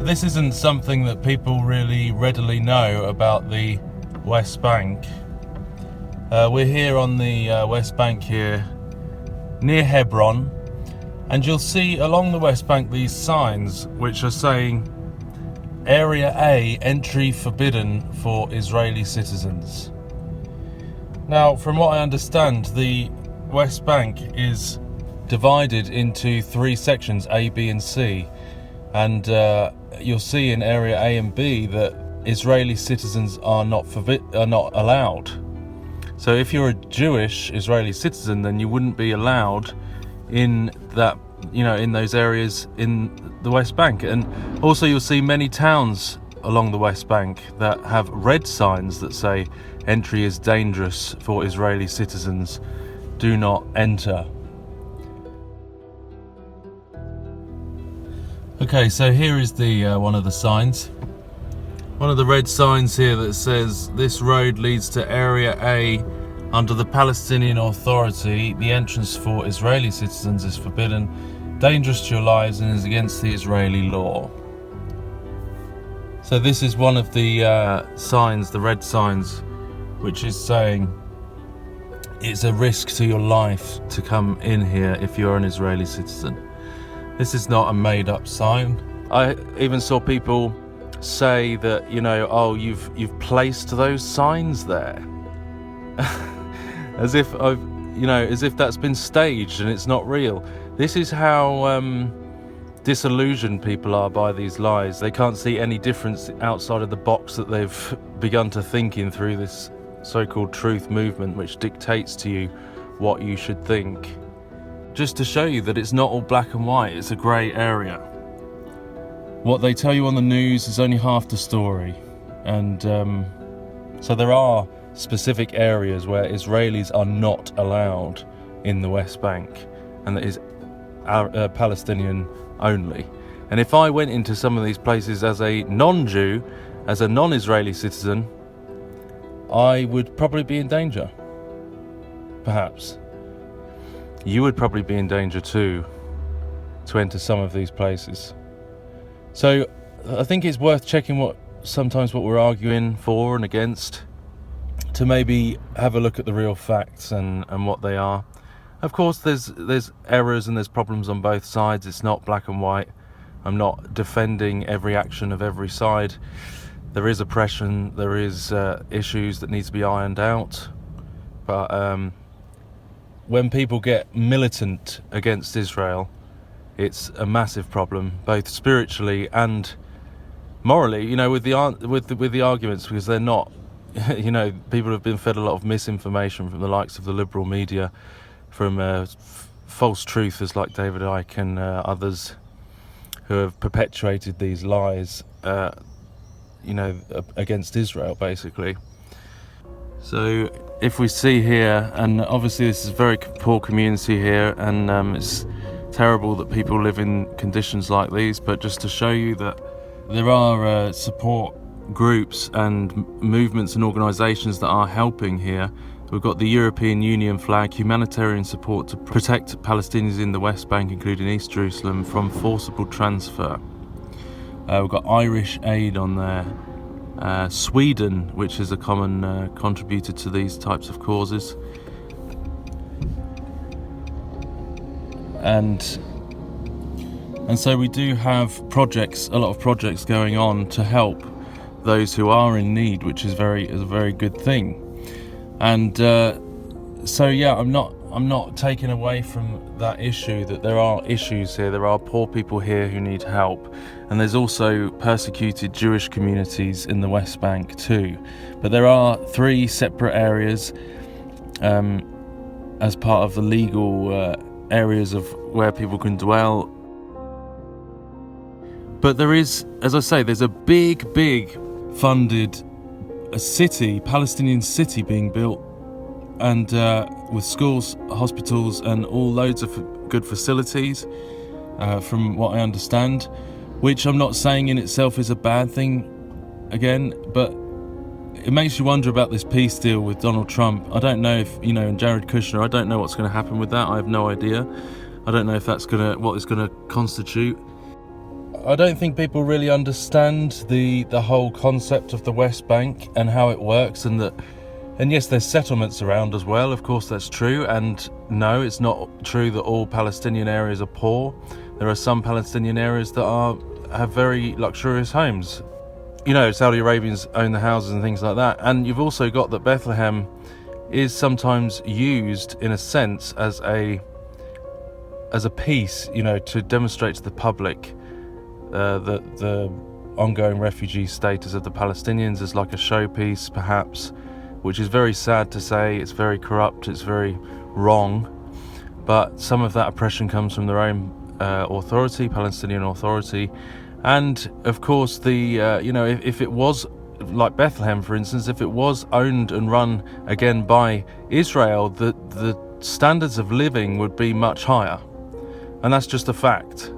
this isn't something that people really readily know about the West Bank. We're here on the West Bank here, near Hebron, and you'll see along the West Bank these signs which are saying Area A, entry forbidden for Israeli citizens. Now, from what I understand, the West Bank is divided into 3 sections, A, B and C, and you'll see in Area A and B that Israeli citizens are not allowed. So if you're a Jewish Israeli citizen, then you wouldn't be allowed in that, in those areas in the West Bank. And also you'll see many towns along the West Bank that have red signs that say entry is dangerous for Israeli citizens, do not enter. Okay, so here is the one of the signs. One of the red signs here that says this road leads to Area A under the Palestinian Authority. The entrance for Israeli citizens is forbidden, dangerous to your lives, and is against the Israeli law. So this is one of the signs, the red signs, which is saying it's a risk to your life to come in here if you're an Israeli citizen. This is not a made-up sign. I even saw people say that, oh, you've placed those signs there, as if that's been staged and it's not real. This is how disillusioned people are by these lies. They can't see any difference outside of the box that they've begun to think in through this so-called truth movement, which dictates to you what you should think. Just to show you that it's not all black and white, it's a grey area. What they tell you on the news is only half the story. And so there are specific areas where Israelis are not allowed in the West Bank, and that is Palestinian only. And if I went into some of these places as a non-Jew, as a non-Israeli citizen, I would probably be in danger. Perhaps. You would probably be in danger too, to enter some of these places. So I think it's worth checking what we're arguing for and against, to maybe have a look at the real facts and what they are. Of course, there's errors and there's problems on both sides. It's not black and white. I'm not defending every action of every side. There is oppression, there is issues that need to be ironed out. But when people get militant against Israel, it's a massive problem, both spiritually and morally. With the arguments, because they're not. People have been fed a lot of misinformation from the likes of the liberal media, from false truthers like David Icke and others who have perpetuated these lies, against Israel, basically. So if we see here, and obviously this is a very poor community here, and it's terrible that people live in conditions like these, but just to show you that there are support groups and movements and organisations that are helping here. We've got the European Union flag, humanitarian support to protect Palestinians in the West Bank, including East Jerusalem, from forcible transfer. We've got Irish Aid on there. Sweden, which is a common contributor to these types of causes. And so we do have a lot of projects going on to help those who are in need, which is a very good thing. And so yeah, I'm not taking away from that issue that there are issues here. There are poor people here who need help, and there's also persecuted Jewish communities in the West Bank too. But there are 3 separate areas as part of the legal areas of where people can dwell. But there is, as I say, there's a big funded Palestinian city being built, and with schools, hospitals, and all loads of good facilities, from what I understand, which I'm not saying in itself is a bad thing, again, but it makes you wonder about this peace deal with Donald Trump. I don't know if, and Jared Kushner, I don't know what's going to happen with that. I have no idea. I don't know if what it's going to constitute. I don't think people really understand the whole concept of the West Bank and how it works, and yes, there's settlements around as well, of course that's true, and no, it's not true that all Palestinian areas are poor. There are some Palestinian areas that have very luxurious homes. You know, Saudi Arabians own the houses and things like that, and you've also got that Bethlehem is sometimes used in a sense as a piece, you know, to demonstrate to the public the ongoing refugee status of the Palestinians, as like a showpiece perhaps, which is very sad to say. It's very corrupt, it's very wrong, but some of that oppression comes from their own authority, Palestinian Authority. And of course if it was like Bethlehem, for instance, if it was owned and run again by Israel, the standards of living would be much higher, and that's just a fact.